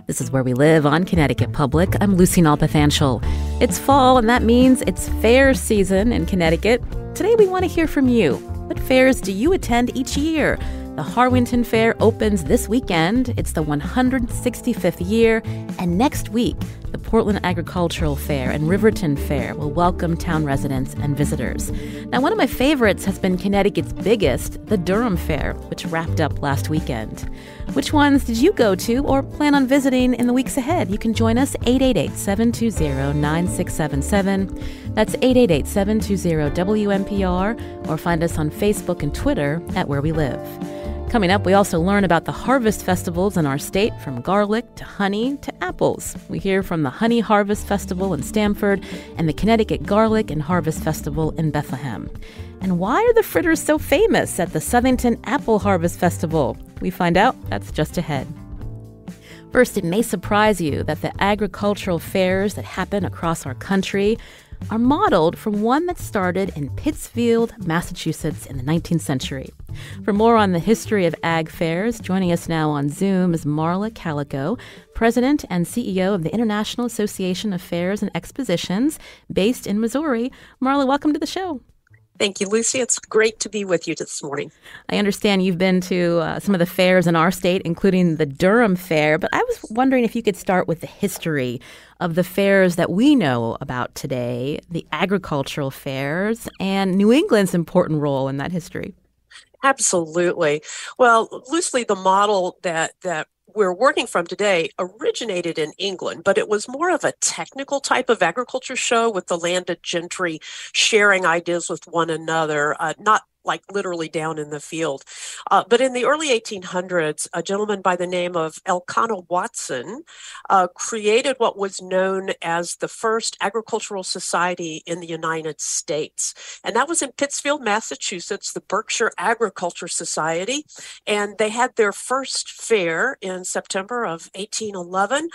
This is Where We Live on Connecticut Public. I'm Lucy Nalpathanchel. It's fall, and that means it's fair season in Connecticut. Today we want to hear from you. What fairs do you attend each year? The Harwinton Fair opens this weekend. It's the 165th year. And next week, the Portland Agricultural Fair and Riverton Fair will welcome town residents and visitors. Now, one of my favorites has been Connecticut's biggest, the Durham Fair, which wrapped up last weekend. Which ones did you go to or plan on visiting in the weeks ahead? You can join us 888-720-9677. That's 888-720-WNPR, or find us on Facebook and Twitter at Where We Live. Coming up, we also learn about the harvest festivals in our state, from garlic to honey to apples. We hear from the Honey Harvest Festival in Stamford and the Connecticut Garlic and Harvest Festival in Bethlehem. And why are the fritters so famous at the Southington Apple Harvest Festival? We find out. That's just ahead. First, it may surprise you that the agricultural fairs that happen across our country are modeled from one that started in Pittsfield, Massachusetts in the 19th century. For more on the history of ag fairs, joining us now on Zoom is Marla Calico, President and CEO of the International Association of Fairs and Expositions, based in Missouri. Marla, welcome to the show. Thank you, Lucy. It's great to be with you this morning. I understand you've been to some of the fairs in our state, including the Durham Fair, but I was wondering if you could start with the history of the fairs that we know about today, the agricultural fairs, and New England's important role in that history. Absolutely. Well, loosely, the model that we're working from today originated in England, but it was more of a technical type of agriculture show with the landed gentry sharing ideas with one another, not like literally down in the field. But in the early 1800s, a gentleman by the name of Elkanah Watson created what was known as the first agricultural society in the United States. And that was in Pittsfield, Massachusetts, the Berkshire Agricultural Society. And they had their first fair in September of 1811.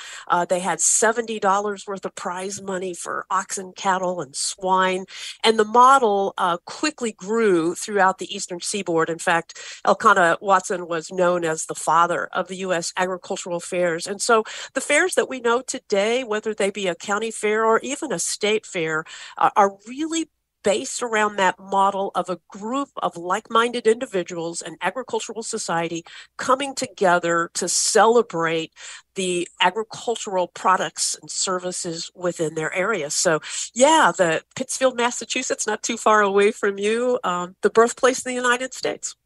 They had $70 worth of prize money for oxen, cattle, and swine. And the model quickly grew throughout the eastern seaboard. In fact, Elkanah Watson was known as the father of the U.S. agricultural fairs. And so the fairs that we know today, whether they be a county fair or even a state fair, are really based around that model of a group of like-minded individuals, an agricultural society coming together to celebrate the agricultural products and services within their area. So yeah, the Pittsfield, Massachusetts, not too far away from you, the birthplace of the United States.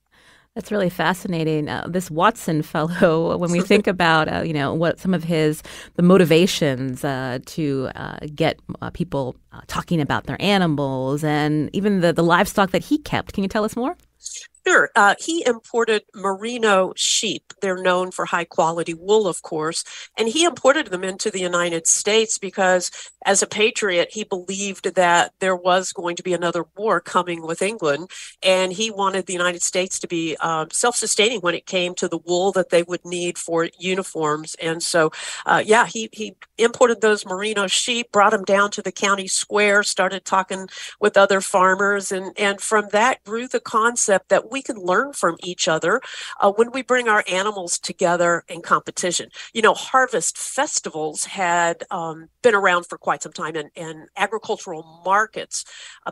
That's really fascinating. This Watson fellow, when we think about, what some of the motivations to get people talking about their animals and even the livestock that he kept. Can you tell us more? Sure. He imported merino sheep. They're known for high quality wool, of course, and he imported them into the United States because as a patriot, he believed that there was going to be another war coming with England, and he wanted the United States to be self-sustaining when it came to the wool that they would need for uniforms. And so, he imported those merino sheep, brought them down to the county square, started talking with other farmers, and from that grew the concept that we can learn from each other when we bring our animals together in competition. Harvest festivals had been around for quite some time, and agricultural markets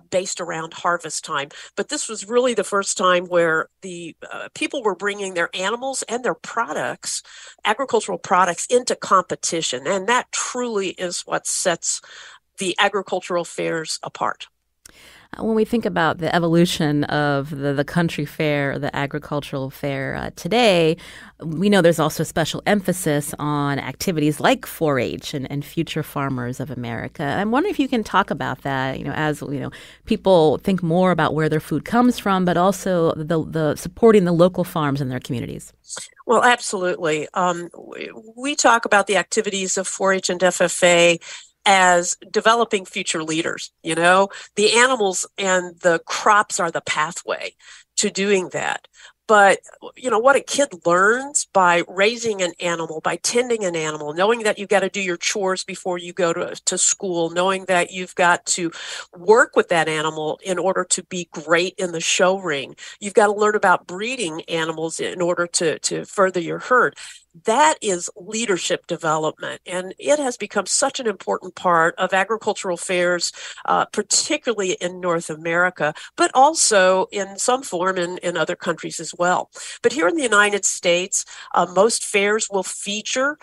based around harvest time. But this was really the first time where the people were bringing their animals and their products, agricultural products, into competition. And that truly is what sets the agricultural fairs apart. When we think about the evolution of the country fair, the agricultural fair today, we know there's also special emphasis on activities like 4-H and Future Farmers of America. I'm wondering if you can talk about that, as people think more about where their food comes from, but also the supporting the local farms in their communities. Well, absolutely. We talk about the activities of 4-H and FFA as developing future leaders. The animals and the crops are the pathway to doing that. But, what a kid learns by raising an animal, by tending an animal, knowing that you've got to do your chores before you go to school, knowing that you've got to work with that animal in order to be great in the show ring. You've got to learn about breeding animals in order to further your herd. that is leadership development. And it has become such an important part of agricultural fairs, particularly in North America, but also in some form in other countries as well. But here in the United States, most fairs will feature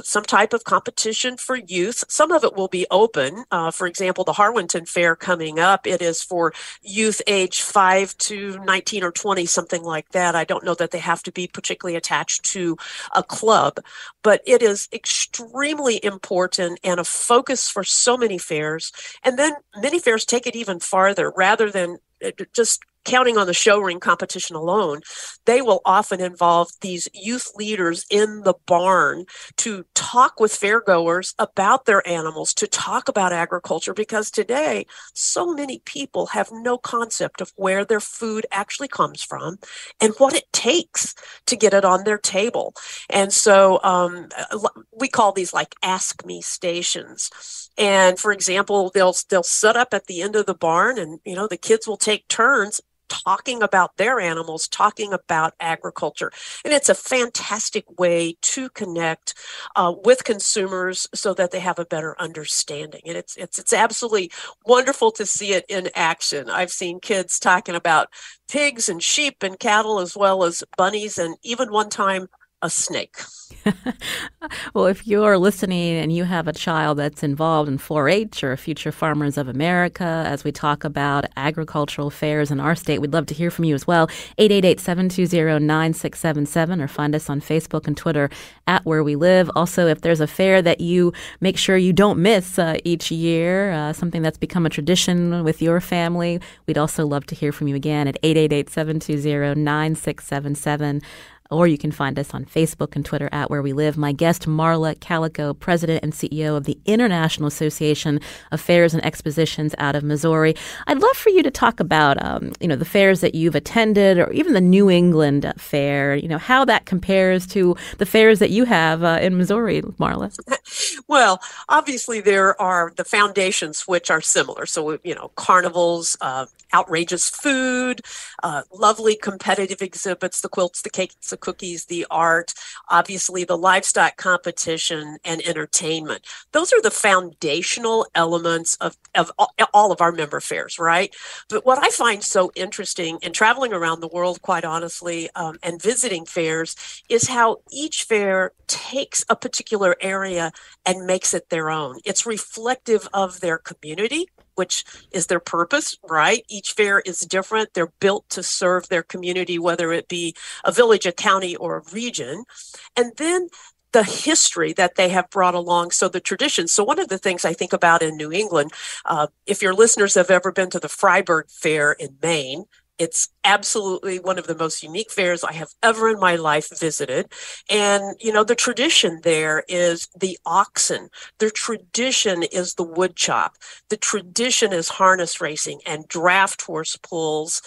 some type of competition for youth. Some of it will be open. For example, the Harwinton Fair coming up, it is for youth age 5 to 19 or 20, something like that. I don't know that they have to be particularly attached to a club, but it is extremely important and a focus for so many fairs. And then many fairs take it even farther. Rather than just counting on the show ring competition alone, they will often involve these youth leaders in the barn to talk with fairgoers about their animals, to talk about agriculture, because today so many people have no concept of where their food actually comes from and what it takes to get it on their table. And so we call these like Ask Me stations. And for example, they'll set up at the end of the barn, and the kids will take turns talking about their animals, talking about agriculture. And it's a fantastic way to connect with consumers so that they have a better understanding. And it's absolutely wonderful to see it in action. I've seen kids talking about pigs and sheep and cattle, as well as bunnies, and even one time a snake. Well, if you're listening and you have a child that's involved in 4-H or Future Farmers of America, as we talk about agricultural fairs in our state, we'd love to hear from you as well. 888-720-9677, or find us on Facebook and Twitter at Where We Live. Also, if there's a fair that you make sure you don't miss each year, something that's become a tradition with your family, we'd also love to hear from you again at 888-720-9677. Or you can find us on Facebook and Twitter at Where We Live. My guest, Marla Calico, President and CEO of the International Association of Fairs and Expositions out of Missouri. I'd love for you to talk about, the fairs that you've attended, or even the New England Fair, how that compares to the fairs that you have in Missouri, Marla. Well, obviously there are the foundations which are similar. So, carnivals, outrageous food, lovely competitive exhibits, the quilts, the cakes, the cookies, the art, obviously the livestock competition, and entertainment. Those are the foundational elements of all of our member fairs, right? But what I find so interesting in traveling around the world, quite honestly, and visiting fairs, is how each fair takes a particular area and makes it their own. It's reflective of their community, which is their purpose, right? Each fair is different. They're built to serve their community, whether it be a village, a county, or a region. And then the history that they have brought along, so the traditions. So one of the things I think about in New England, if your listeners have ever been to the Fryeburg Fair in Maine, it's absolutely one of the most unique fairs I have ever in my life visited. And, the tradition there is the oxen. The tradition is the wood chop. The tradition is harness racing and draft horse pulls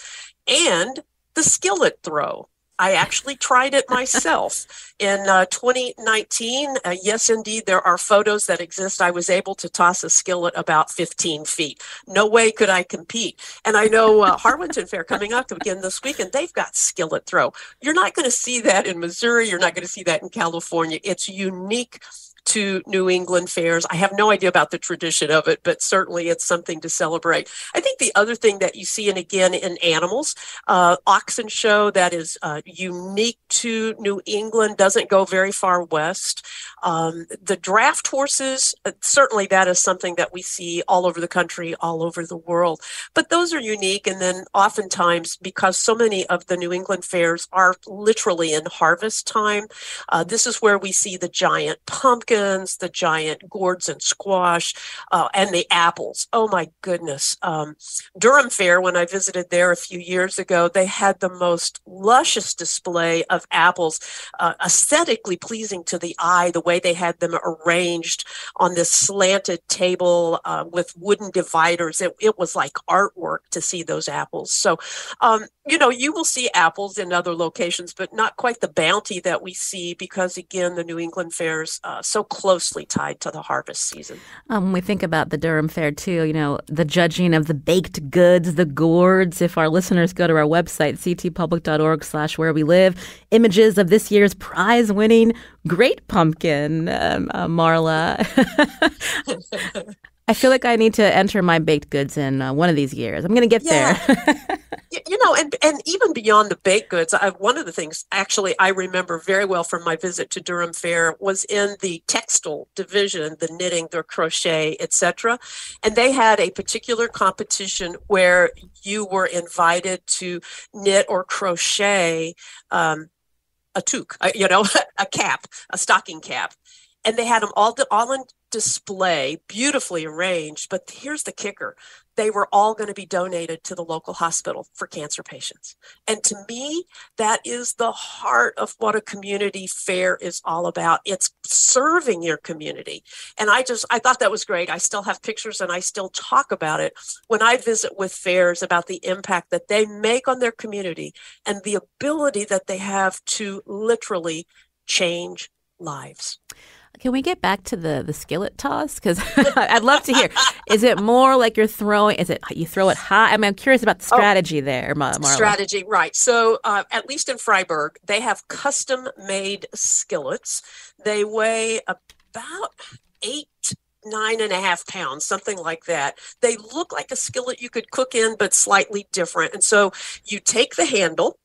and the skillet throw. I actually tried it myself in 2019. Yes, indeed, there are photos that exist. I was able to toss a skillet about 15 feet. No way could I compete. And I know Harwinton Fair coming up again this week, and they've got skillet throw. You're not going to see that in Missouri. You're not going to see that in California. It's unique to New England fairs. I have no idea about the tradition of it, but certainly it's something to celebrate. I think the other thing that you see, and again in animals, oxen show that is unique to New England, doesn't go very far west. The draft horses, certainly that is something that we see all over the country, all over the world, but those are unique. And then oftentimes, because so many of the New England fairs are literally in harvest time, this is where we see the giant pumpkins, the giant gourds and squash, and the apples. Oh my goodness. Durham Fair, when I visited there a few years ago, they had the most luscious display of apples, aesthetically pleasing to the eye, the way they had them arranged on this slanted table with wooden dividers. It was like artwork to see those apples. So, you will see apples in other locations, but not quite the bounty that we see because, again, the New England fairs so so closely tied to the harvest season. When we think about the Durham Fair, too, the judging of the baked goods, the gourds, if our listeners go to our website, ctpublic.org/where we live, images of this year's prize-winning Great Pumpkin, Marla. I feel like I need to enter my baked goods in one of these years. I'm going to get there. And even beyond the baked goods, one of the things actually I remember very well from my visit to Durham Fair was in the textile division, the knitting, the crochet, etc. And they had a particular competition where you were invited to knit or crochet a toque, a cap, a stocking cap. And they had them all on display, beautifully arranged. But here's the kicker. They were all going to be donated to the local hospital for cancer patients. And to me, that is the heart of what a community fair is all about. It's serving your community. And I thought that was great. I still have pictures and I still talk about it when I visit with fairs about the impact that they make on their community and the ability that they have to literally change lives. Can we get back to the skillet toss? Because I'd love to hear. Is it more like you're throwing? Is it you throw it high? I mean, I'm curious about the strategy there, Marla. Strategy, right. So at least in Freiburg, they have custom-made skillets. They weigh about 9.5 pounds, something like that. They look like a skillet you could cook in, but slightly different. And so you take the handle,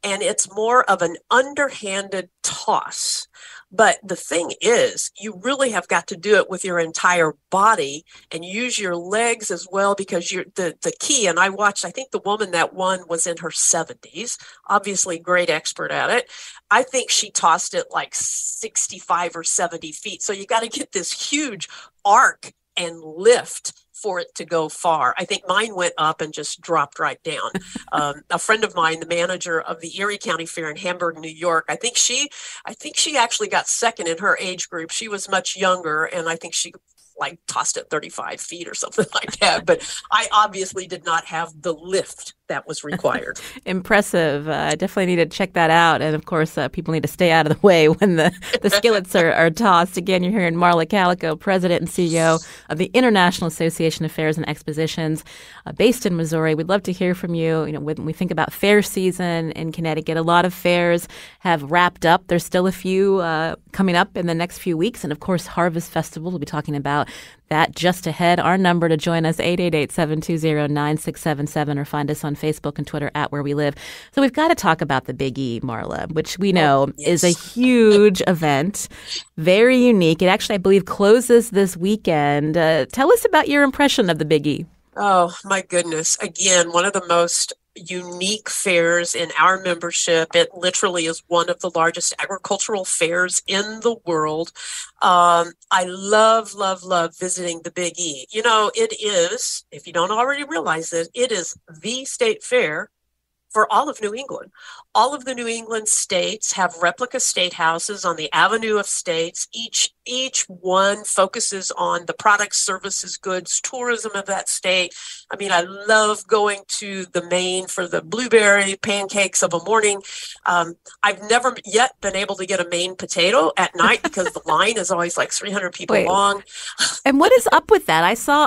and it's more of an underhanded toss. But the thing is, you really have got to do it with your entire body and use your legs as well, because the key, and I think the woman that won was in her 70s, obviously great expert at it. I think she tossed it like 65 or 70 feet. So you got to get this huge arc and lift for it to go far. I think mine went up and just dropped right down. A friend of mine, the manager of the Erie County Fair in Hamburg, New York, I think she actually got second in her age group. She was much younger, and I think she tossed it 35 feet or something like that. But I obviously did not have the lift that was required. Impressive. I definitely need to check that out. And of course, people need to stay out of the way when the skillets are tossed. Again, you're hearing Marla Calico, President and CEO of the International Association of Fairs and Expositions, based in Missouri. We'd love to hear from you. When we think about fair season in Connecticut, a lot of fairs have wrapped up. There's still a few coming up in the next few weeks. And of course, Harvest Festival. We'll be talking about that just ahead. Our number to join us, 888-720-9677, or find us on Facebook and Twitter at Where We Live. So we've got to talk about the Big E, Marla, which we know is a huge event, very unique. It actually, I believe, closes this weekend. Tell us about your impression of the Big E. Oh, my goodness. Again, one of the most unique fairs in our membership. It literally is one of the largest agricultural fairs in the world. I love, love, love visiting the Big E. It is, if you don't already realize it, it is the state fair for all of New England. All of the New England states have replica state houses on the Avenue of States. Each one focuses on the products, services, goods, tourism of that state. I mean, I love going to the Maine for the blueberry pancakes of a morning. I've never yet been able to get a Maine potato at night because the line is always like 300 people long. And what is up with that?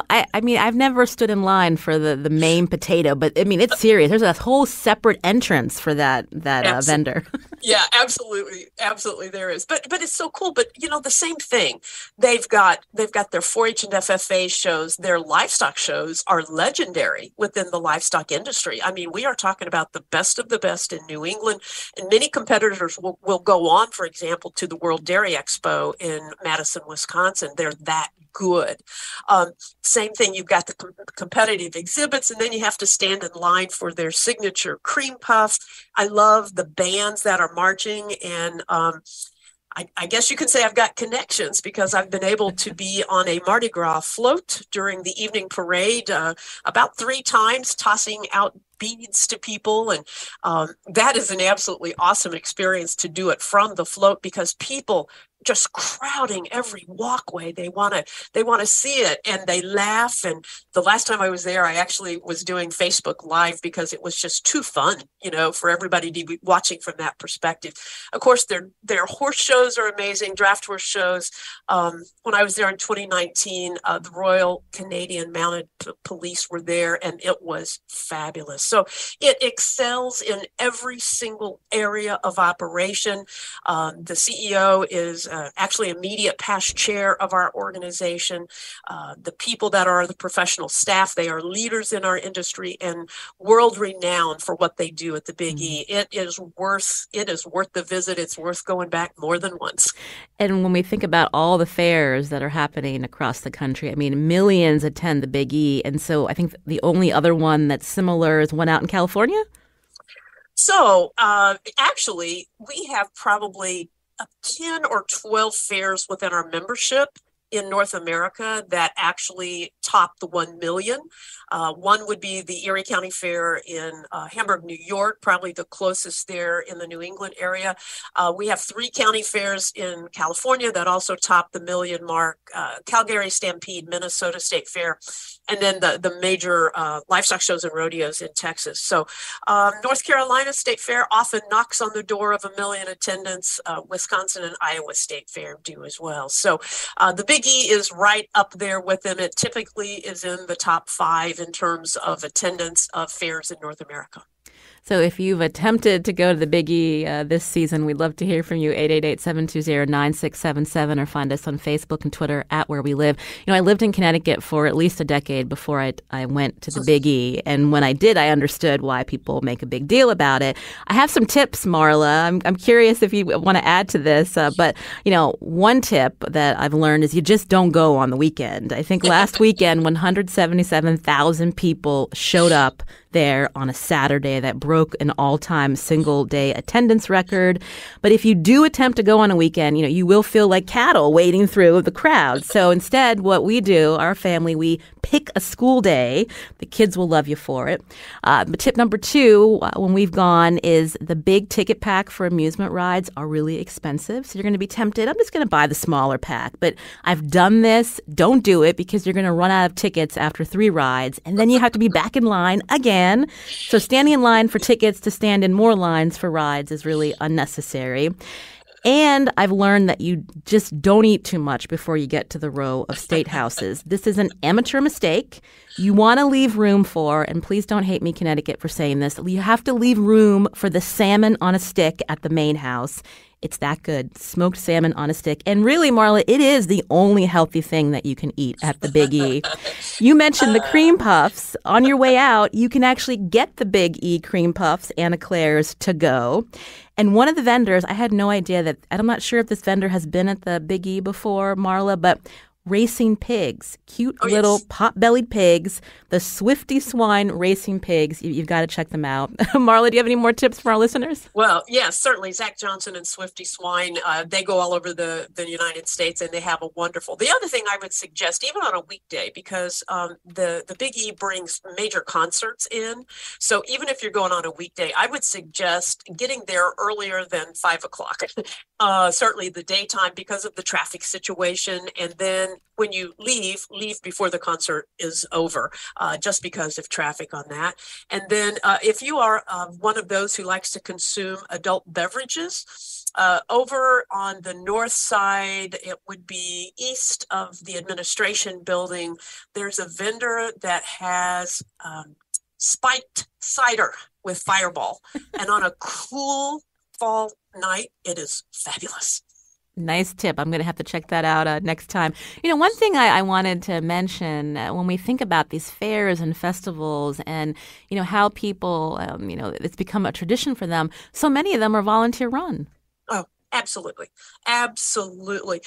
I've never stood in line for the Maine potato, but I mean, it's serious. There's a whole separate entrance for that vendor. Yeah, absolutely. Absolutely there is. But it's so cool. But the same thing. They've got their 4-H and FFA shows. Their livestock shows are legendary within the livestock industry. I mean, we are talking about the best of the best in New England, and many competitors will go on, for example, to the World Dairy Expo in Madison, Wisconsin. They're that good. Same thing, you've got the competitive exhibits, and then you have to stand in line for their signature cream puff. I love the bands that are marching, and I guess you can say I've got connections because I've been able to be on a Mardi Gras float during the evening parade about 3 times, tossing out beads to people. And that is an absolutely awesome experience to do it from the float, because people just crowding every walkway. They want to see it, and they laugh. And the last time I was there, I actually was doing Facebook Live because it was just too fun, for everybody to be watching from that perspective. Of course, their horse shows are amazing, draft horse shows. When I was there in 2019, the Royal Canadian Mounted Police were there, and it was fabulous. So it excels in every single area of operation. The CEO is actually immediate past chair of our organization. The people that are the professional staff, they are leaders in our industry and world renowned for what they do at the Big E. It is worth the visit. It's worth going back more than once. And when we think about all the fairs that are happening across the country, I mean, millions attend the Big E. And so I think the only other one that's similar is one out in California? So actually, we have probably 10 or 12 fairs within our membership in North America that actually top the 1 million. One would be the Erie County Fair in Hamburg, New York, probably the closest there in the New England area. We have 3 county fairs in California that also top the million mark, Calgary Stampede, Minnesota State Fair, and then the major livestock shows and rodeos in Texas. So North Carolina State Fair often knocks on the door of 1 million attendance. Wisconsin and Iowa State Fair do as well. So the Big E is right up there with them. It typically is in the top 5 in terms of attendance of fairs in North America. So if you've attempted to go to the Big E this season, we'd love to hear from you, 888-720-9677, or find us on Facebook and Twitter at Where We Live. I lived in Connecticut for at least a decade before I went to the Big E. And when I did, I understood why people make a big deal about it. I have some tips, Marla. I'm curious if you want to add to this. But one tip that I've learned is you just don't go on the weekend. I think last weekend, 177,000 people showed up there on a Saturday. That broke an all-time single-day attendance record. But if you do attempt to go on a weekend, you will feel like cattle wading through the crowd. So instead, what we do, our family, we pick a school day. The kids will love you for it. But tip number 2, when we've gone, is the big ticket pack for amusement rides are really expensive. So you're going to be tempted, I'm just going to buy the smaller pack. But I've done this. Don't do it, because you're going to run out of tickets after 3 rides. And then you have to be back in line again. So standing in line for tickets to stand in more lines for rides is really unnecessary. And I've learned that you just don't eat too much before you get to the row of state houses. This is an amateur mistake. You want to leave room for, and please don't hate me, Connecticut, for saying this, you have to leave room for the salmon on a stick at the main house. It's that good. Smoked salmon on a stick. And really, Marla, it is the only healthy thing that you can eat at the Big E. You mentioned the cream puffs. On your way out, you can actually get the Big E cream puffs and eclairs to go. And one of the vendors, I had no idea that, I'm not sure if this vendor has been at the Big E before, Marla, but racing pigs, cute little pot-bellied pigs, the Swifty Swine racing pigs. You've got to check them out. Marla, do you have any more tips for our listeners? Well, yes, certainly. Zach Johnson and Swifty Swine, they go all over the United States, and they have a wonderful. The other thing I would suggest, even on a weekday, because the Big E brings major concerts in. So even if you're going on a weekday, I would suggest getting there earlier than 5 o'clock. Certainly the daytime, because of the traffic situation. And then when you leave before the concert is over, just because of traffic on that. And then if you are one of those who likes to consume adult beverages, over on the north side, it would be east of the administration building, there's a vendor that has spiked cider with Fireball. And on a cool fall night, it is fabulous. Nice tip. I'm going to have to check that out next time. One thing I wanted to mention when we think about these fairs and festivals and, how people, it's become a tradition for them. So many of them are volunteer run. Oh, absolutely. Absolutely.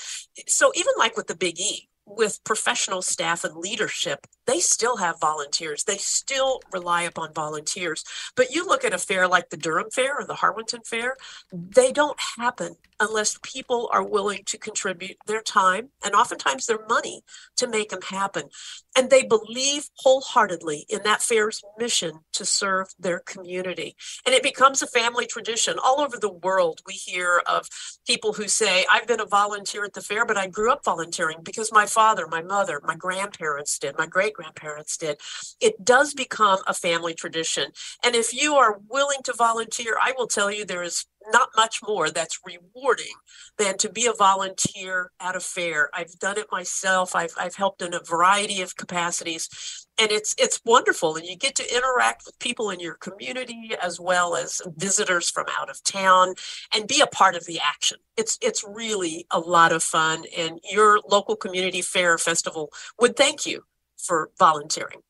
So even like with the Big E, with professional staff and leadership, they still have volunteers. They still rely upon volunteers. But you look at a fair like the Durham Fair or the Harwinton Fair, they don't happen unless people are willing to contribute their time and oftentimes their money to make them happen. And they believe wholeheartedly in that fair's mission to serve their community. And it becomes a family tradition. All over the world, we hear of people who say, I've been a volunteer at the fair, but I grew up volunteering because my father, my mother, my grandparents did, my great-grandparents did. It does become a family tradition. And if you are willing to volunteer, I will tell you there is not much more that's rewarding than to be a volunteer at a fair. I've done it myself. I've helped in a variety of capacities, and it's wonderful. And you get to interact with people in your community as well as visitors from out of town and be a part of the action. It's really a lot of fun, and your local community fair or festival would thank you for volunteering.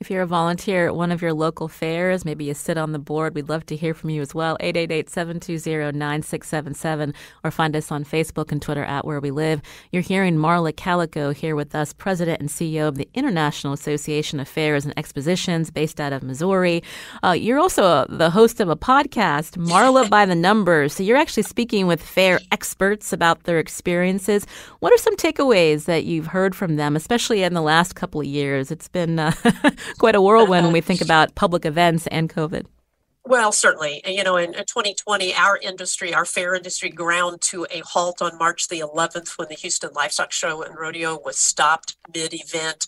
If you're a volunteer at one of your local fairs, maybe you sit on the board, we'd love to hear from you as well. 888-720-9677 or find us on Facebook and Twitter at Where We Live. You're hearing Marla Calico here with us, President and CEO of the International Association of Fairs and Expositions based out of Missouri. You're also the host of a podcast, Marla by the Numbers. So you're actually speaking with fair experts about their experiences. What are some takeaways that you've heard from them, especially in the last couple of years? It's been quite a whirlwind when we think about public events and COVID. Well, certainly. You know, in 2020, our fair industry ground to a halt on March the 11th when the Houston Livestock Show and Rodeo was stopped mid-event.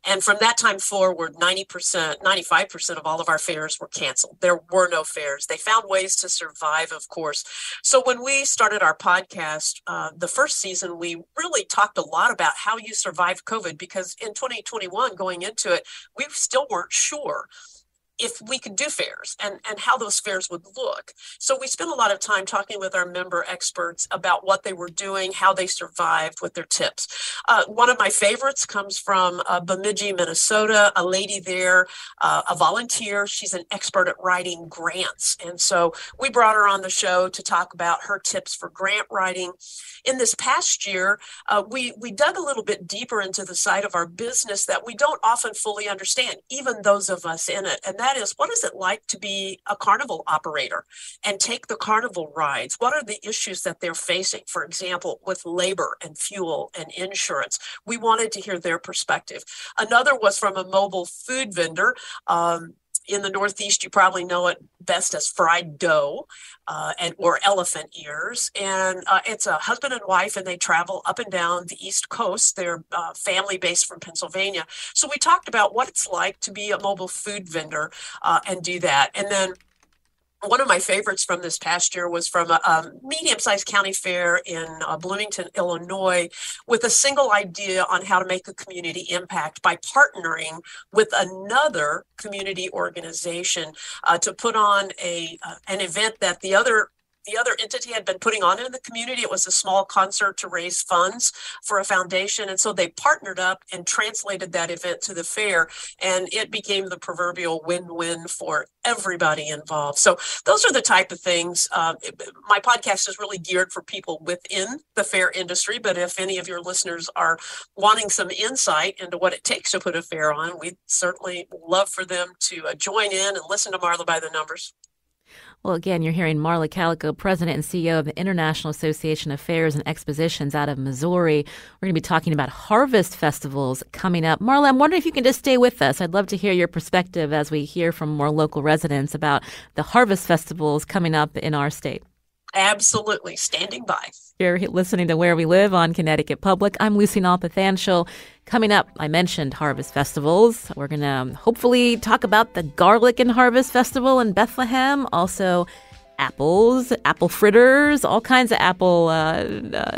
And from that time forward, 95% of all of our fairs were canceled. There were no fairs. They found ways to survive, of course. So when we started our podcast, the first season, we really talked a lot about how you survive COVID, because in 2021, going into it, we still weren't sure if we could do fairs and how those fairs would look. So we spent a lot of time talking with our member experts about what they were doing, how they survived, with their tips. One of my favorites comes from Bemidji, Minnesota, a lady there, a volunteer. She's an expert at writing grants. And so we brought her on the show to talk about her tips for grant writing. In this past year, we dug a little bit deeper into the side of our business that we don't often fully understand, even those of us in it. And that is, what is it like to be a carnival operator and take the carnival rides? What are the issues that they're facing, for example, with labor and fuel and insurance? We wanted to hear their perspective. Another was from a mobile food vendor. In the Northeast, you probably know it best as fried dough or elephant ears. And it's a husband and wife, and they travel up and down the East Coast. They're family based from Pennsylvania. So we talked about what it's like to be a mobile food vendor and do that. And then one of my favorites from this past year was from a medium-sized county fair in Bloomington, Illinois, with a single idea on how to make a community impact by partnering with another community organization to put on an event that the other entity had been putting on in the community. It was a small concert to raise funds for a foundation. And so they partnered up and translated that event to the fair, and it became the proverbial win-win for everybody involved. So those are the type of things. My podcast is really geared for people within the fair industry, but if any of your listeners are wanting some insight into what it takes to put a fair on, we'd certainly love for them to join in and listen to Marla by the Numbers. Well, again, you're hearing Marla Calico, President and CEO of the International Association of Fairs and Expositions out of Missouri. We're going to be talking about harvest festivals coming up. Marla, I'm wondering if you can just stay with us. I'd love to hear your perspective as we hear from more local residents about the harvest festivals coming up in our state. Absolutely. Standing by. You're listening to Where We Live on Connecticut Public. I'm Lucy Nalpathanchel. Coming up, I mentioned harvest festivals. We're going to hopefully talk about the Garlic and Harvest Festival in Bethlehem. Also, apples, apple fritters, all kinds of apple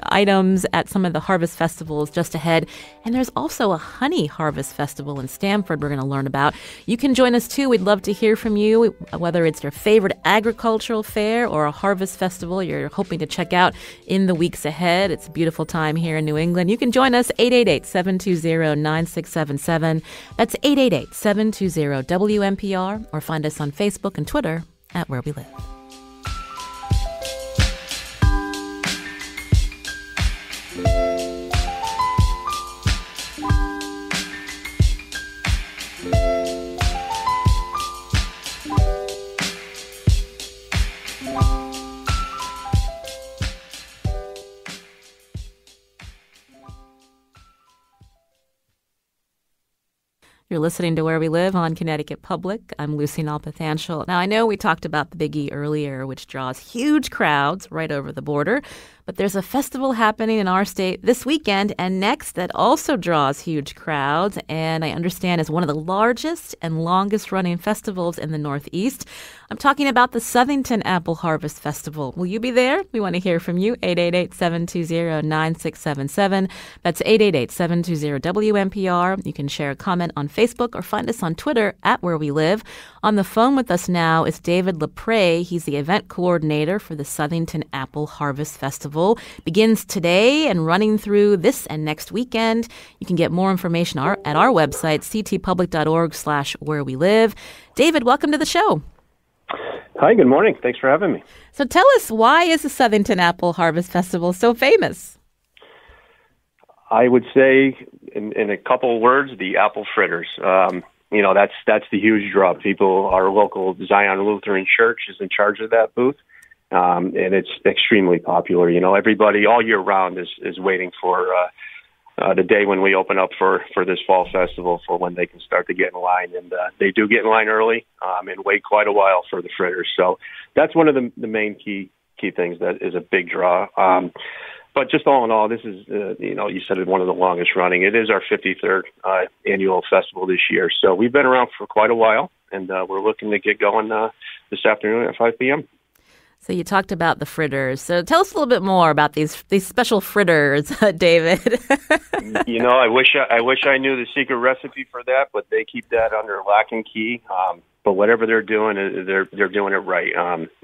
items at some of the harvest festivals just ahead. And there's also a honey harvest festival in Stamford we're going to learn about. You can join us too. We'd love to hear from you, whether it's your favorite agricultural fair or a harvest festival you're hoping to check out in the weeks ahead. It's a beautiful time here in New England. You can join us 888-720-9677. That's 888-720-WNPR, or find us on Facebook and Twitter at Where We Live. You're listening to Where We Live on Connecticut Public. I'm Lucy Nalpathanchel. Now, I know we talked about the Big E earlier, which draws huge crowds right over the border, but there's a festival happening in our state this weekend and next that also draws huge crowds, and I understand is one of the largest and longest-running festivals in the Northeast. I'm talking about the Southington Apple Harvest Festival. Will you be there? We want to hear from you. 888-720-9677. That's 888-720-WNPR. You can share a comment on Facebook or find us on Twitter at Where We Live. On the phone with us now is David LaPrey. He's the event coordinator for the Southington Apple Harvest Festival. Begins today and running through this and next weekend. You can get more information at our website, ctpublic.org/wherewelive. David, welcome to the show. Hi, good morning. Thanks for having me. So tell us, why is the Southington Apple Harvest Festival so famous? I would say, in a couple of words, the apple fritters. That's the huge draw. Our local Zion Lutheran Church is in charge of that booth, and it's extremely popular. Everybody all year round is waiting for the day when we open up for this fall festival, for when they can start to get in line. And they do get in line early and wait quite a while for the fritters. So that's one of the main key things that is a big draw. But just all in all, this is, you said it, one of the longest running. It is our 53rd annual festival this year. So we've been around for quite a while, and we're looking to get going this afternoon at 5 p.m. So you talked about the fritters. So tell us a little bit more about these special fritters, David. I wish I knew the secret recipe for that, but they keep that under lock and key. But whatever they're doing, they're doing it right.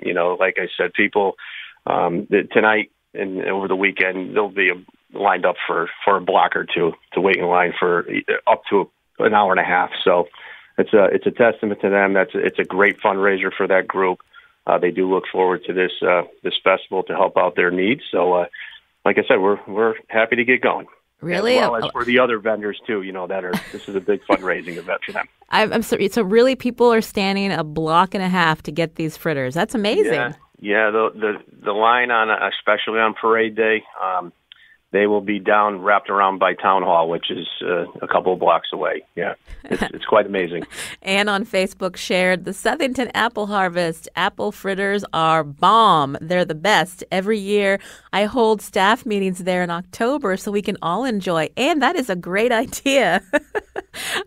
Like I said, people tonight and over the weekend, they'll be lined up for a block or two to wait in line for up to an hour and a half. So it's a testament to them. It's a great fundraiser for that group. They do look forward to this festival to help out their needs. So, like I said, we're happy to get going. Really? As well as for the other vendors too. This is a big fundraising event for them. I'm sorry. So really, people are standing a block and a half to get these fritters. That's amazing. Yeah. The line especially on parade day, they will be wrapped around by Town Hall, which is a couple of blocks away. Yeah, it's quite amazing. And on Facebook shared, the Southington Apple Harvest apple fritters are bomb. They're the best. Every year I hold staff meetings there in October so we can all enjoy. And that is a great idea.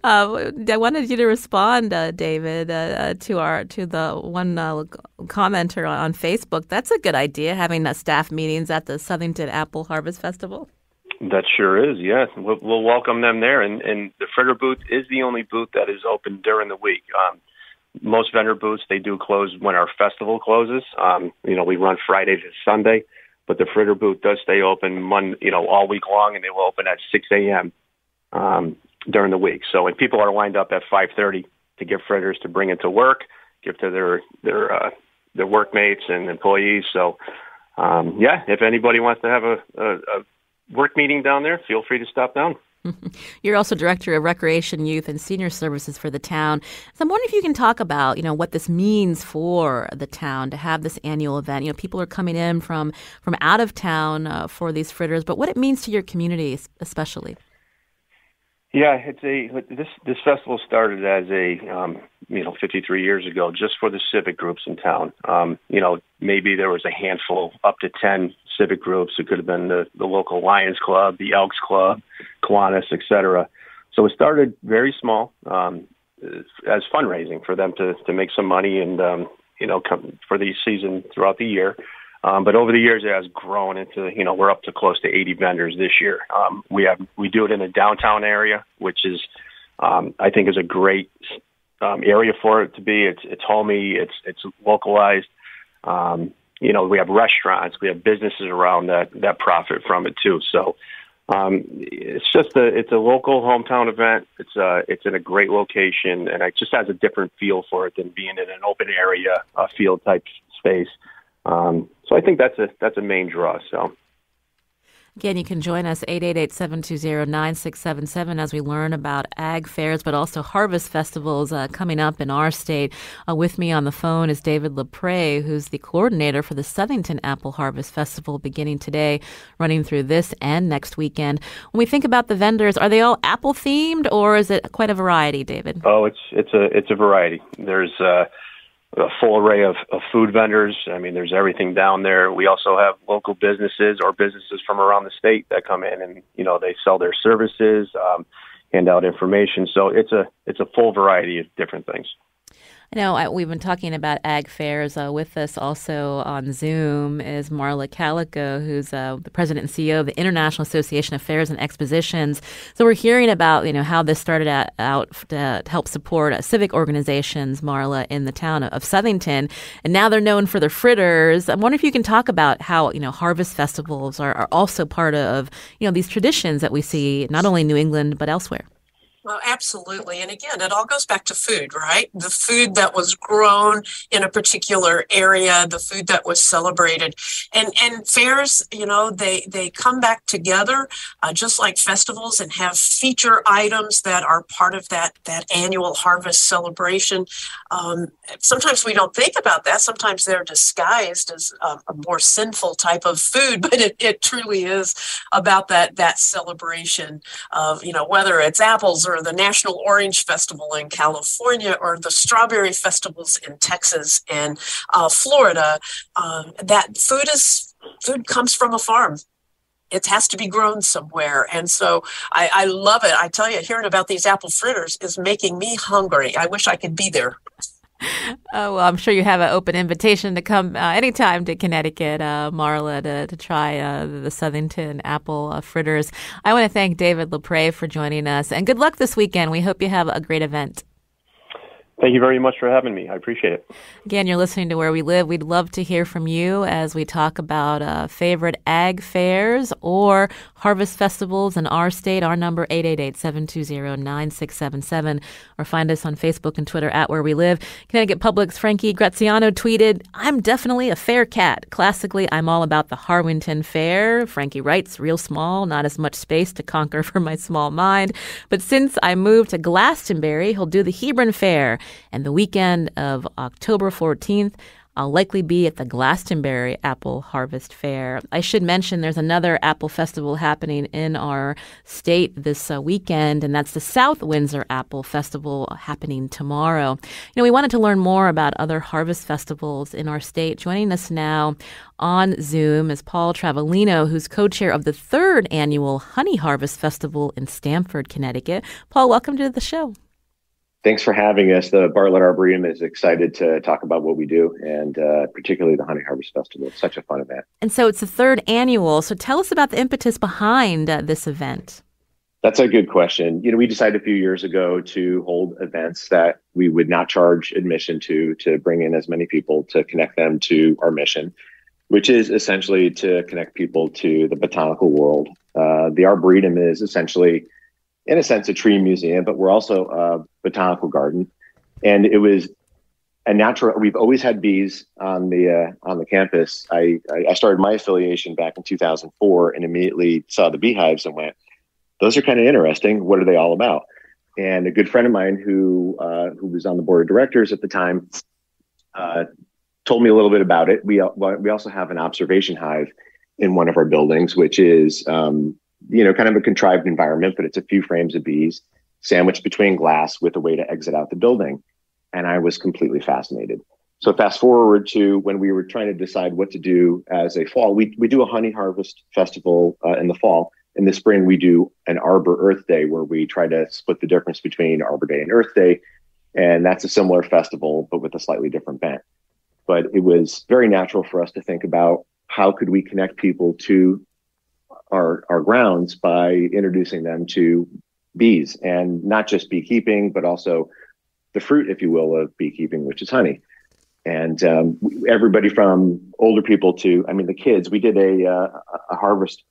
I wanted you to respond, David, to the one commenter on Facebook. That's a good idea, having staff meetings at the Southington Apple Harvest Festival. That sure is, yes. We'll welcome them there. And the fritter booth is the only booth that is open during the week. Most vendor booths, they do close when our festival closes. We run Friday to Sunday, but the fritter booth does stay open all week long, and they will open at 6 a.m. During the week. So when people are lined up at 5:30 to get fritters to bring into work, give to their workmates and employees. So, if anybody wants to have a work meeting down there, feel free to stop down. You're also Director of Recreation, Youth, and Senior Services for the town. So I'm wondering if you can talk about, what this means for the town to have this annual event. People are coming in from out of town for these fritters, but what it means to your community especially. Yeah, this festival started as 53 years ago, just for the civic groups in town. Maybe there was a handful, up to 10 civic groups. It could have been the local Lions Club, the Elks Club, Kiwanis, etc. So it started very small as fundraising for them to make some money and come for the season throughout the year. But over the years, it has grown into, we're up to close to 80 vendors this year. We do it in the downtown area, which is, I think, is a great area for it to be. It's homey, it's localized. We have restaurants, we have businesses around that profit from it too. So it's a local hometown event. It's in a great location, and it just has a different feel for it than being in an open area, a field type space. So I think that's a main draw. So Again, you can join us 888-720-9677 as we learn about ag fairs, but also harvest festivals coming up in our state. With me on the phone is David LaPrey, who's the coordinator for the Southington Apple Harvest Festival beginning today, running through this and next weekend. When we think about the vendors, are they all apple themed or is it quite a variety, David? Oh, it's a variety. There's a full array of food vendors. I mean, there's everything down there. We also have local businesses or businesses from around the state that come in and, they sell their services, hand out information. So it's a full variety of different things. I know we've been talking about ag fairs. With us also on Zoom is Marla Calico, who's the president and CEO of the International Association of Fairs and Expositions. So we're hearing about, how this started out to help support civic organizations, Marla, in the town of Southington. And now they're known for their fritters. I wonder if you can talk about how, harvest festivals are also part of, these traditions that we see not only in New England, but elsewhere. Well, absolutely. And again, it all goes back to food, right? The food that was grown in a particular area, the food that was celebrated. And fairs, they come back together just like festivals and have feature items that are part of that annual harvest celebration. Sometimes we don't think about that. Sometimes they're disguised as a more sinful type of food, but it truly is about that celebration of, whether it's apples or the National Orange Festival in California or the strawberry festivals in Texas and Florida. That food comes from a farm. It has to be grown somewhere. And so I love it. I tell you, hearing about these apple fritters is making me hungry. I wish I could be there. Oh, well, I'm sure you have an open invitation to come anytime to Connecticut, Marla, to try the Southington apple fritters. I want to thank David LaPrey for joining us, and good luck this weekend. We hope you have a great event. Thank you very much for having me. I appreciate it. Again, you're listening to Where We Live. We'd love to hear from you as we talk about favorite ag fairs or harvest festivals in our state. Our number, 888-720-9677. Or find us on Facebook and Twitter at Where We Live. Connecticut Public's Frankie Graziano tweeted, "I'm definitely a fair cat. Classically, I'm all about the Harwinton Fair." Frankie writes, "Real small, not as much space to conquer for my small mind. But since I moved to Glastonbury, he'll do the Hebron Fair. And the weekend of October 14th, I'll likely be at the Glastonbury Apple Harvest Fair." I should mention there's another apple festival happening in our state this weekend, and that's the South Windsor Apple Festival happening tomorrow. We wanted to learn more about other harvest festivals in our state. Joining us now on Zoom is Paul Travolino, who's co-chair of the 3rd annual Honey Harvest Festival in Stamford, Connecticut. Paul, welcome to the show. Thanks for having us. The Bartlett Arboretum is excited to talk about what we do, and particularly the Honey Harvest Festival. It's such a fun event. And so it's the 3rd annual. So tell us about the impetus behind this event. That's a good question. We decided a few years ago to hold events that we would not charge admission to bring in as many people to connect them to our mission, which is essentially to connect people to the botanical world. The Arboretum is essentially, in a sense, a tree museum, but we're also a botanical garden. And it was a natural. We've always had bees on the campus. I started my affiliation back in 2004 and immediately saw the beehives and went, those are kind of interesting. What are they all about? And a good friend of mine who was on the board of directors at the time told me a little bit about it. We also have an observation hive in one of our buildings, which is kind of a contrived environment, but it's a few frames of bees sandwiched between glass with a way to exit out the building. And I was completely fascinated. So fast forward to when we were trying to decide what to do as a fall, we do a honey harvest festival in the fall. In the spring, we do an Arbor Earth Day where we try to split the difference between Arbor Day and Earth Day. And that's a similar festival, but with a slightly different bent. But it was very natural for us to think about how could we connect people to our grounds by introducing them to bees, and not just beekeeping, but also the fruit, if you will, of beekeeping, which is honey. And everybody from older people to, the kids, we did a harvest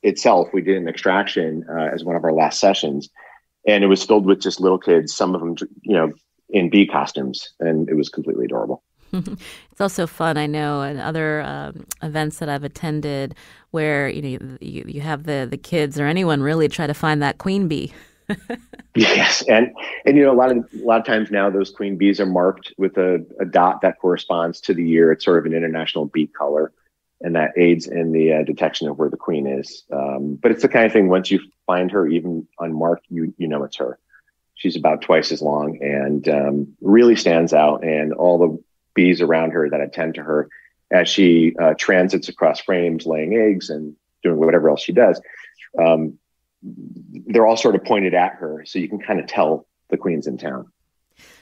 itself. We did an extraction as one of our last sessions, and it was filled with just little kids, some of them, in bee costumes, and it was completely adorable. It's also fun, I know, in other events that I've attended where you have the kids or anyone really try to find that queen bee. Yes, and a lot of times now those queen bees are marked with a dot that corresponds to the year. It's sort of an international bee color, and that aids in the detection of where the queen is. But it's the kind of thing, once you find her even unmarked, you know it's her. She's about twice as long and really stands out, and all the bees around her that attend to her as she transits across frames, laying eggs and doing whatever else she does. They're all sort of pointed at her, so you can kind of tell the queen's in town.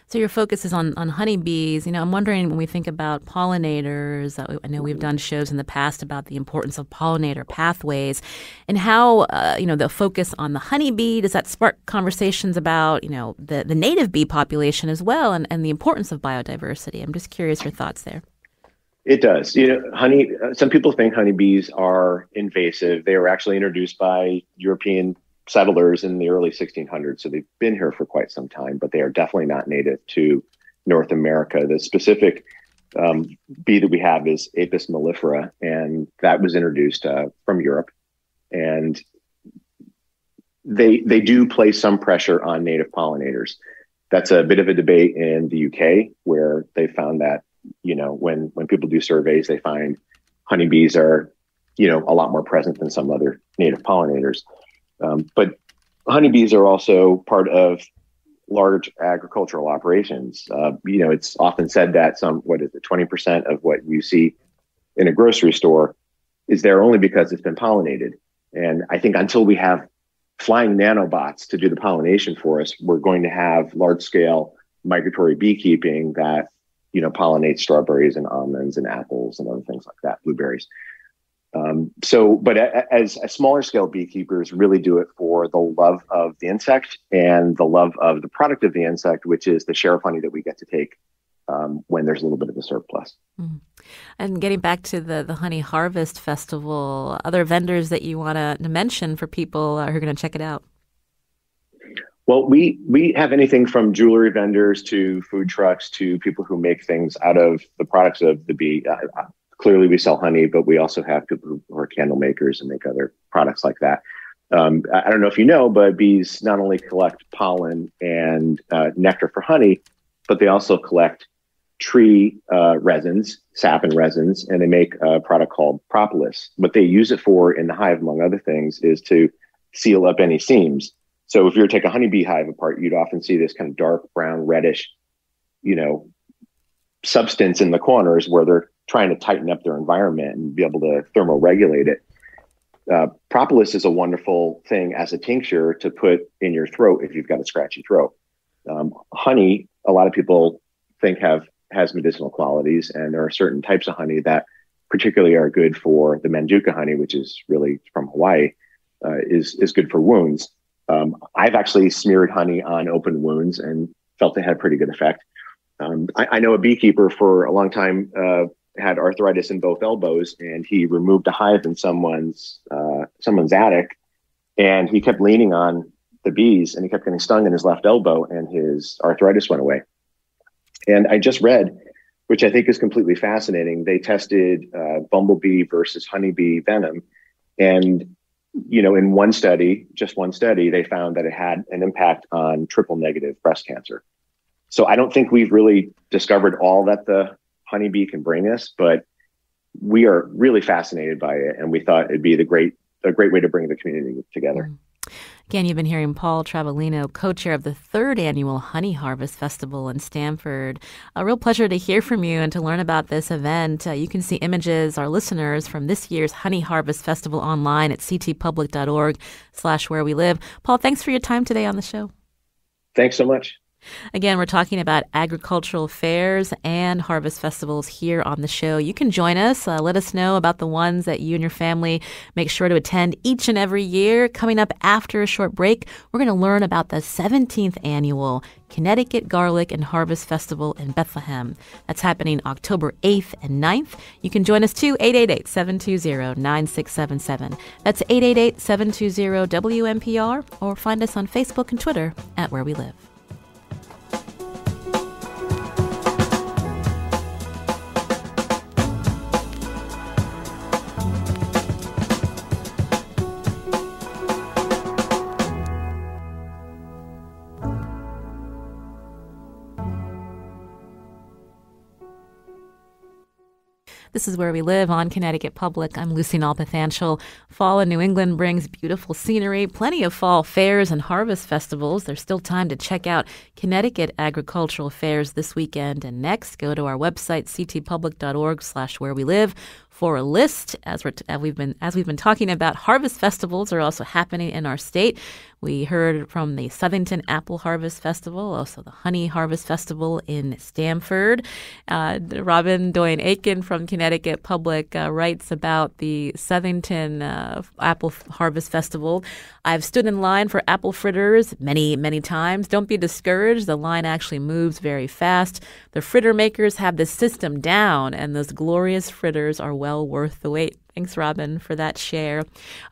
So your focus is on honeybees. I'm wondering, when we think about pollinators, I know we've done shows in the past about the importance of pollinator pathways and how, the focus on the honeybee, does that spark conversations about, the native bee population as well and the importance of biodiversity? I'm just curious your thoughts there. It does. Some people think honeybees are invasive. They were actually introduced by European settlers in the early 1600s. So they've been here for quite some time, but they are definitely not native to North America. The specific bee that we have is Apis mellifera, and that was introduced from Europe. And they do place some pressure on native pollinators. That's a bit of a debate in the UK, where they found that, when people do surveys, they find honeybees are, a lot more present than some other native pollinators. But honeybees are also part of large agricultural operations. It's often said that 20% of what you see in a grocery store is there only because it's been pollinated. And I think until we have flying nanobots to do the pollination for us, we're going to have large scale migratory beekeeping that, pollinates strawberries and almonds and apples and other things like that, blueberries. But as smaller scale beekeepers really do it for the love of the insect and the love of the product of the insect, which is the share of honey that we get to take when there's a little bit of a surplus. Mm. And getting back to the Honey Harvest Festival, other vendors that you want to mention for people who are going to check it out? Well, we have anything from jewelry vendors to food trucks to people who make things out of the products of the bee. Clearly, we sell honey, but we also have people who are candle makers and make other products like that. I don't know if you know, but bees not only collect pollen and nectar for honey, but they also collect tree resins, sap and resins, and they make a product called propolis. What they use it for in the hive, among other things, is to seal up any seams. So if you were to take a honeybee hive apart, you'd often see this kind of dark brown, reddish, substance in the corners where they're trying to tighten up their environment and be able to thermoregulate it. Propolis is a wonderful thing as a tincture to put in your throat if you've got a scratchy throat. Honey, a lot of people think has medicinal qualities, and there are certain types of honey that particularly are good for the Manduka honey, which is really from Hawaii, is good for wounds. I've actually smeared honey on open wounds and felt it had a pretty good effect. I know a beekeeper for a long time had arthritis in both elbows, and he removed a hive in someone's attic, and he kept leaning on the bees, and he kept getting stung in his left elbow, and his arthritis went away. And I just read, which I think is completely fascinating, they tested bumblebee versus honeybee venom, and in just one study, they found that it had an impact on triple negative breast cancer. So I don't think we've really discovered all that the honeybee can bring us, but we are really fascinated by it, and we thought it'd be a great way to bring the community together. Again, you've been hearing Paul Travolino, co-chair of the 3rd Annual Honey Harvest Festival in Stamford. A real pleasure to hear from you and to learn about this event. You can see images, our listeners, from this year's Honey Harvest Festival online at ctpublic.org/wherewelive. Paul, thanks for your time today on the show. Thanks so much. Again, we're talking about agricultural fairs and harvest festivals here on the show. You can join us. Let us know about the ones that you and your family make sure to attend each and every year. Coming up after a short break, we're going to learn about the 17th Annual Connecticut Garlic and Harvest Festival in Bethlehem. That's happening October 8th and 9th. You can join us too, 888-720-9677. That's 888-720-WNPR, or find us on Facebook and Twitter at Where We Live. This is Where We Live on Connecticut Public. I'm Lucy Nalpathanchel. Fall in New England brings beautiful scenery, plenty of fall fairs and harvest festivals. There's still time to check out Connecticut agricultural fairs this weekend and next. Go to our website, ctpublic.org/wherewelive for a list. As we've been talking about, harvest festivals are also happening in our state. We heard from the Southington Apple Harvest Festival, also the Honey Harvest Festival in Stamford. Robin Doyen-Aiken from Connecticut Public writes about the Southington Apple Harvest Festival. I've stood in line for apple fritters many, many times. Don't be discouraged. The line actually moves very fast. The fritter makers have the system down, and those glorious fritters are well worth the wait. Thanks, Robin, for that share.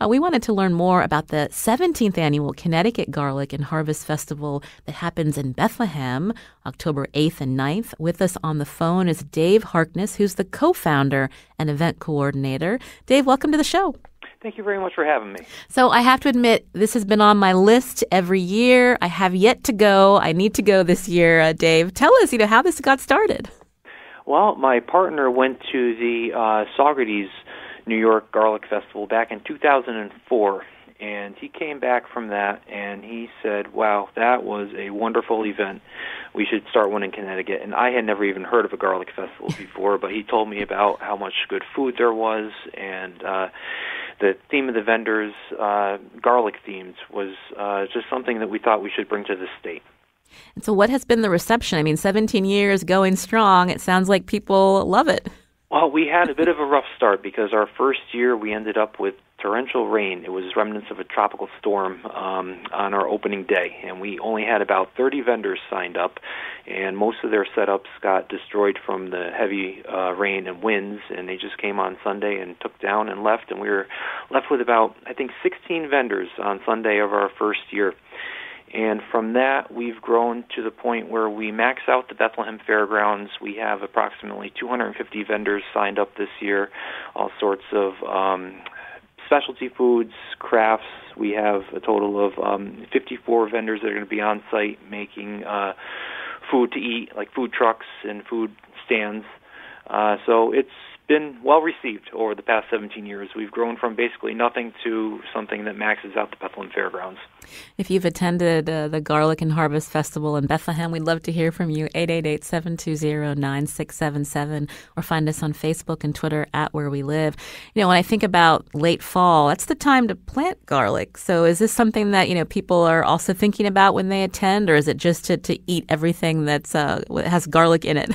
We wanted to learn more about the 17th Annual Connecticut Garlic and Harvest Festival that happens in Bethlehem, October 8th and 9th. With us on the phone is Dave Harkness, who's the co-founder and event coordinator. Dave, welcome to the show. Thank you very much for having me. So I have to admit, this has been on my list every year. I have yet to go. I need to go this year, Dave. Tell us, how this got started. Well, my partner went to the Saugerties New York Garlic Festival back in 2004, and he came back from that, and he said, wow, that was a wonderful event. We should start one in Connecticut. And I had never even heard of a garlic festival before, but he told me about how much good food there was, and the theme of the vendors, garlic themed, was just something that we thought we should bring to the state. And so what has been the reception? 17 years going strong. It sounds like people love it. Well, we had a bit of a rough start because our first year we ended up with torrential rain. It was remnants of a tropical storm on our opening day, and we only had about 30 vendors signed up, and most of their setups got destroyed from the heavy rain and winds, and they just came on Sunday and took down and left, and we were left with about, 16 vendors on Sunday of our first year. And from that, we've grown to the point where we max out the Bethlehem Fairgrounds. We have approximately 250 vendors signed up this year, all sorts of specialty foods, crafts. We have a total of 54 vendors that are going to be on site making food to eat, like food trucks and food stands. So it's been well received over the past 17 years. We've grown from basically nothing to something that maxes out the Bethlehem Fairgrounds. If you've attended the Garlic and Harvest Festival in Bethlehem, we'd love to hear from you, 888-720-9677, or find us on Facebook and Twitter at Where We Live. When I think about late fall, that's the time to plant garlic. So is this something that, people are also thinking about when they attend, or is it just to eat everything that's has garlic in it?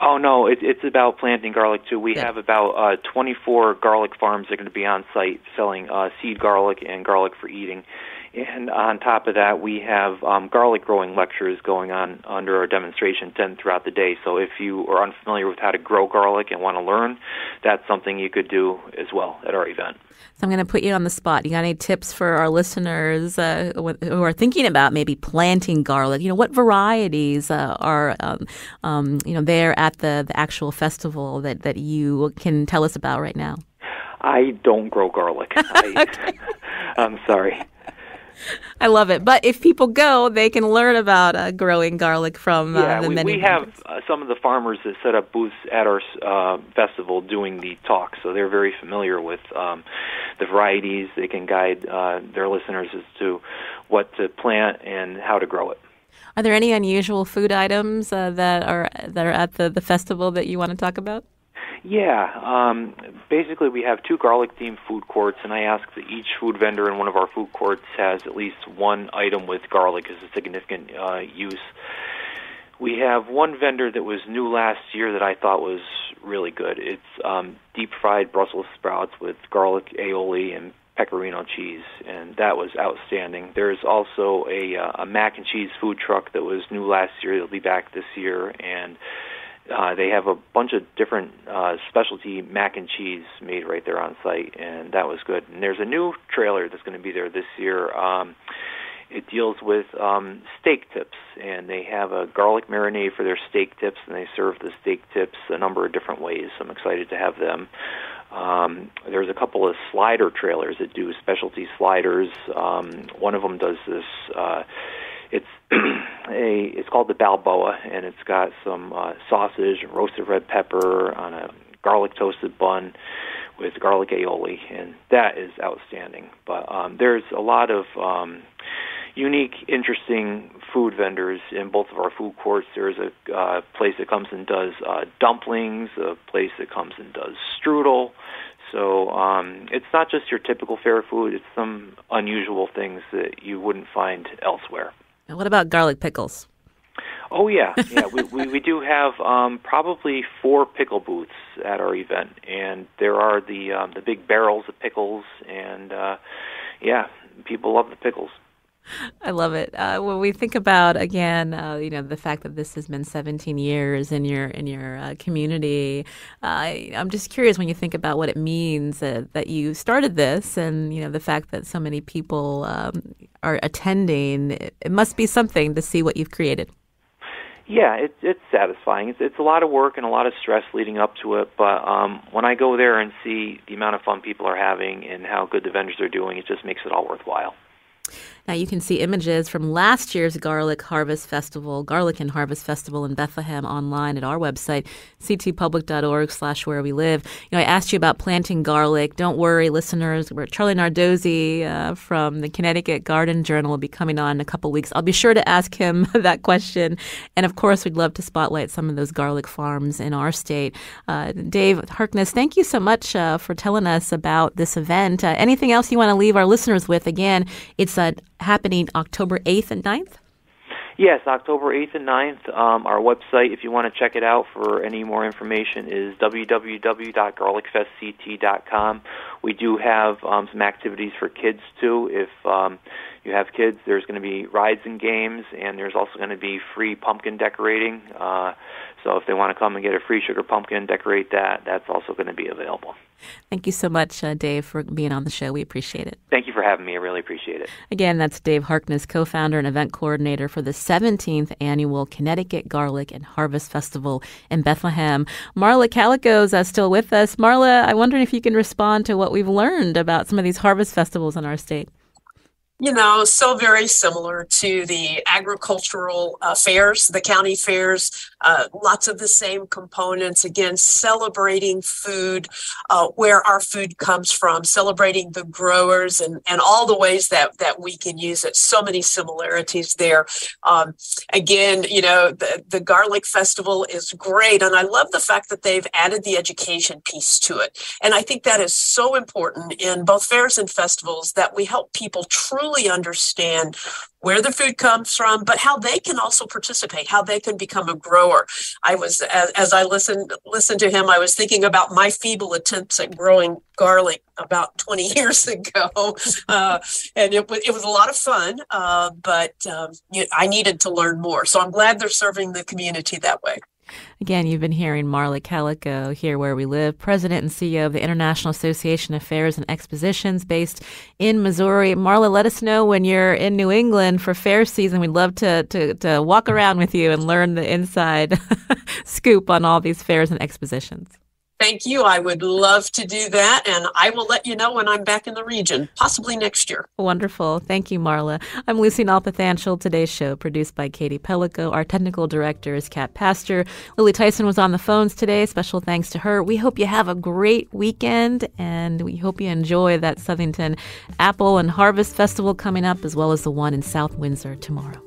Oh, no, it's about planting garlic, too. We have about 24 garlic farms that are going to be on site selling seed garlic and garlic for eating. And on top of that, we have garlic growing lectures going on under our demonstration tent throughout the day. So if you are unfamiliar with how to grow garlic and want to learn, that's something you could do as well at our event. So I'm going to put you on the spot. You got any tips for our listeners who are thinking about maybe planting garlic? What varieties are there at the actual festival that you can tell us about right now? I don't grow garlic. I'm sorry. I love it. But if people go, they can learn about growing garlic from the many. We have some of the farmers that set up booths at our festival doing the talk, so they're very familiar with the varieties. They can guide their listeners as to what to plant and how to grow it. Are there any unusual food items that are at the festival that you want to talk about? Yeah, basically we have 2 garlic-themed food courts, and I ask that each food vendor in one of our food courts has at least one item with garlic as a significant use. We have one vendor that was new last year that I thought was really good. It's deep-fried Brussels sprouts with garlic aioli and pecorino cheese, and that was outstanding. There's also a mac and cheese food truck that was new last year. They'll be back this year, and they have a bunch of different specialty mac and cheese made right there on site, and that was good. And there's a new trailer that's going to be there this year. It deals with steak tips, and they have a garlic marinade for their steak tips, and they serve the steak tips a number of different ways. So I'm excited to have them. There's a couple of slider trailers that do specialty sliders. One of them does this. It's called the Balboa, and it's got some sausage, roasted red pepper on a garlic toasted bun with garlic aioli, and that is outstanding. But there's a lot of unique, interesting food vendors in both of our food courts. There's a place that comes and does dumplings, a place that comes and does strudel. So it's not just your typical fair food. It's some unusual things that you wouldn't find elsewhere. And what about garlic pickles? Oh, yeah. We do have probably 4 pickle booths at our event, and there are the big barrels of pickles, and people love the pickles. I love it. When we think about, again, the fact that this has been 17 years in your community, I'm just curious when you think about what it means that you started this, and the fact that so many people are attending. It must be something to see what you've created. Yeah, it's satisfying. It's a lot of work and a lot of stress leading up to it, but when I go there and see the amount of fun people are having and how good the vendors are doing, it just makes it all worthwhile. Now, you can see images from last year's Garlic Harvest Festival, Garlic and Harvest Festival in Bethlehem online at our website, ctpublic.org/wherewelive. I asked you about planting garlic. Don't worry, listeners. Charlie Nardozzi from the Connecticut Garden Journal will be coming on in a couple weeks. I'll be sure to ask him that question. And, of course, we'd love to spotlight some of those garlic farms in our state. Dave Harkness, thank you so much for telling us about this event. Anything else you want to leave our listeners with? Again, it's happening October 8th and 9th? Yes, October 8th and 9th. Our website, if you want to check it out for any more information, is www.garlicfestct.com. We do have some activities for kids, too. If you have kids, there's going to be rides and games, and there's also going to be free pumpkin decorating. So if they want to come and get a free sugar pumpkin, decorate that, that's also going to be available. Thank you so much, Dave, for being on the show. We appreciate it. Thank you for having me. I really appreciate it. Again, that's Dave Harkness, co-founder and event coordinator for the 17th Annual Connecticut Garlic and Harvest Festival in Bethlehem. Marla Calico's still with us. Marla, I wonder if you can respond to what we've learned about some of these harvest festivals in our state. So very similar to the agricultural fairs, the county fairs, lots of the same components. Again, celebrating food, where our food comes from, celebrating the growers and all the ways that we can use it. So many similarities there. Again, the Garlic Festival is great. And I love the fact that they've added the education piece to it. And I think that is so important in both fairs and festivals that we help people truly understand where the food comes from, but how they can also participate, how they can become a grower. I was, as I listened to him, I was thinking about my feeble attempts at growing garlic about 20 years ago. And it was a lot of fun, but I needed to learn more. So I'm glad they're serving the community that way. Again, you've been hearing Marla Calico here where we live, president and CEO of the International Association of Fairs and Expositions based in Missouri. Marla, let us know when you're in New England for fair season. We'd love to walk around with you and learn the inside scoop on all these fairs and expositions. Thank you. I would love to do that, and I will let you know when I'm back in the region, possibly next year. Wonderful. Thank you, Marla. I'm Lucy Nalpathanchel. Today's show produced by Katie Pellico. Our technical director is Kat Pastor. Lily Tyson was on the phones today. Special thanks to her. We hope you have a great weekend, and we hope you enjoy that Southington Apple and Harvest Festival coming up, as well as the one in South Windsor tomorrow.